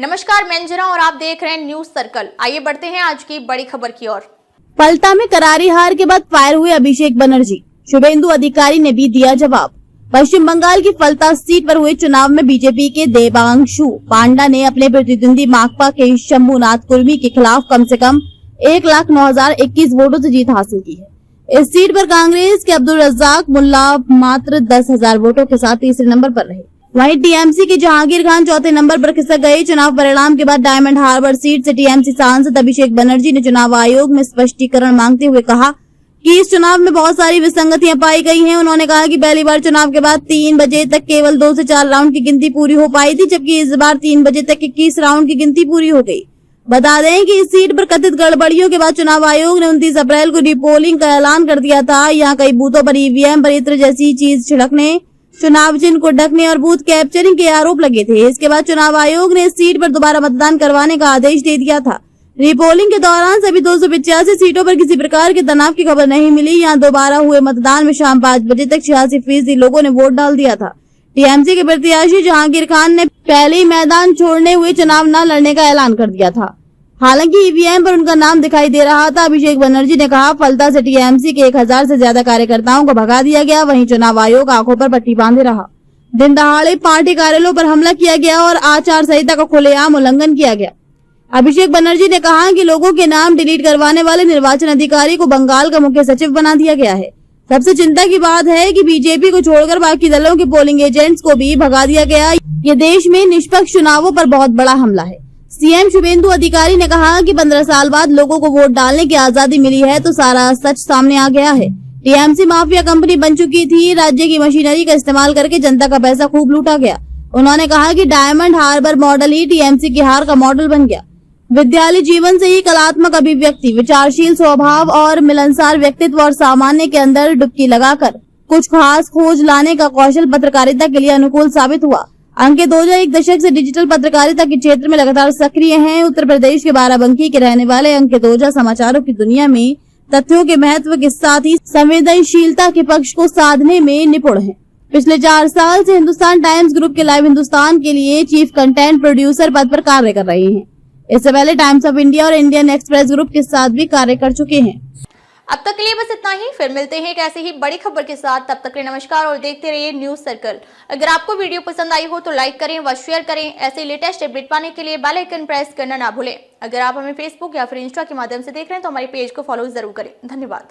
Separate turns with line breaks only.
नमस्कार, मैं अंजना और आप देख रहे हैं न्यूज सर्कल। आइए बढ़ते हैं आज की बड़ी खबर की ओर।
फलता में करारी हार के बाद फायर हुए अभिषेक बनर्जी, शुभेंदु अधिकारी ने भी दिया जवाब। पश्चिम बंगाल की फलता सीट पर हुए चुनाव में बीजेपी के देवांशु पांडा ने अपने प्रतिद्वंदी माकपा के शंभुनाथ कुर्मी के खिलाफ कम से कम 1,09,021 वोटों से जीत हासिल की है। इस सीट पर कांग्रेस के अब्दुल रज्जाक मुल्ला मात्र 10,000 वोटों के साथ तीसरे नंबर पर रहे। वहीं टीएमसी के जहांगीर खान चौथे नंबर पर खिसक गए। चुनाव परिणाम के बाद डायमंड हार्बर सीट से टीएमसी सांसद अभिषेक बनर्जी ने चुनाव आयोग में स्पष्टीकरण मांगते हुए कहा कि इस चुनाव में बहुत सारी विसंगतियां पाई गई हैं। उन्होंने कहा कि पहली बार चुनाव के बाद 3 बजे तक केवल 2 से 4 राउंड की गिनती पूरी हो पाई थी, जबकि इस बार 3 बजे तक 21 राउंड की गिनती पूरी हो गई। बता दें कि इस सीट पर कथित गड़बड़ियों के बाद चुनाव आयोग ने 29 अप्रैल को रीपोलिंग का ऐलान कर दिया था। यहाँ कई बूथों पर ईवीएम पर इत्र जैसी चीज छिड़कने, चुनाव चिन्ह को ढकने और बूथ कैप्चरिंग के आरोप लगे थे। इसके बाद चुनाव आयोग ने इस सीट पर दोबारा मतदान करवाने का आदेश दे दिया था। रीपोलिंग के दौरान सभी 285 सीटों पर किसी प्रकार के तनाव की खबर नहीं मिली। यहाँ दोबारा हुए मतदान में शाम 5 बजे तक 86% लोगों ने वोट डाल दिया था। टीएमसी के प्रत्याशी जहांगीर खान ने पहले ही मैदान छोड़ने हुए चुनाव न लड़ने का ऐलान कर दिया था। हालांकि ईवीएम पर उनका नाम दिखाई दे रहा था। अभिषेक बनर्जी ने कहा, फलता से टीएमसी के 1,000 से ज्यादा कार्यकर्ताओं को भगा दिया गया। वहीं चुनाव आयोग आंखों पर पट्टी बांधे रहा। दिन दहाड़े पार्टी कार्यालयों पर हमला किया गया और आचार संहिता का खुलेआम उल्लंघन किया गया। अभिषेक बनर्जी ने कहा कि लोगों के नाम डिलीट करवाने वाले निर्वाचन अधिकारी को बंगाल का मुख्य सचिव बना दिया गया है। सबसे चिंता की बात है कि बीजेपी को छोड़कर बाकी दलों के पोलिंग एजेंट्स को भी भगा दिया गया। ये देश में निष्पक्ष चुनावों पर बहुत बड़ा हमला है। सीएम शुभेंदु अधिकारी ने कहा कि 15 साल बाद लोगों को वोट डालने की आजादी मिली है तो सारा सच सामने आ गया है। टीएमसी माफिया कंपनी बन चुकी थी। राज्य की मशीनरी का इस्तेमाल करके जनता का पैसा खूब लूटा गया। उन्होंने कहा कि डायमंड हार्बर मॉडल ही टीएमसी की हार का मॉडल बन गया। विद्यालय जीवन से ही कलात्मक अभिव्यक्ति, विचारशील स्वभाव और मिलनसार व्यक्तित्व और सामान्य के अंदर डुबकी लगाकर कुछ खास खोज लाने का कौशल पत्रकारिता के लिए अनुकूल साबित हुआ। अंकित ओझा एक दशक से डिजिटल पत्रकारिता के क्षेत्र में लगातार सक्रिय हैं। उत्तर प्रदेश के बाराबंकी के रहने वाले अंकित ओझा समाचारों की दुनिया में तथ्यों के महत्व के साथ ही संवेदनशीलता के पक्ष को साधने में निपुण हैं। पिछले 4 साल से हिंदुस्तान टाइम्स ग्रुप के लाइव हिंदुस्तान के लिए चीफ कंटेंट प्रोड्यूसर पद पर कार्य कर रहे हैं। इससे पहले टाइम्स ऑफ इंडिया और इंडियन एक्सप्रेस ग्रुप के साथ भी कार्य कर चुके हैं।
अब तक के लिए बस इतना ही। फिर मिलते हैं एक ऐसे ही बड़ी खबर के साथ। तब तक के लिए नमस्कार और देखते रहिए न्यूज सर्कल। अगर आपको वीडियो पसंद आई हो तो लाइक करें व शेयर करें। ऐसे लेटेस्ट अपडेट पाने के लिए बेल आइकन प्रेस करना ना भूलें। अगर आप हमें फेसबुक या फिर इंस्टा के माध्यम से देख रहे हैं तो हमारे पेज को फॉलो जरूर करें। धन्यवाद।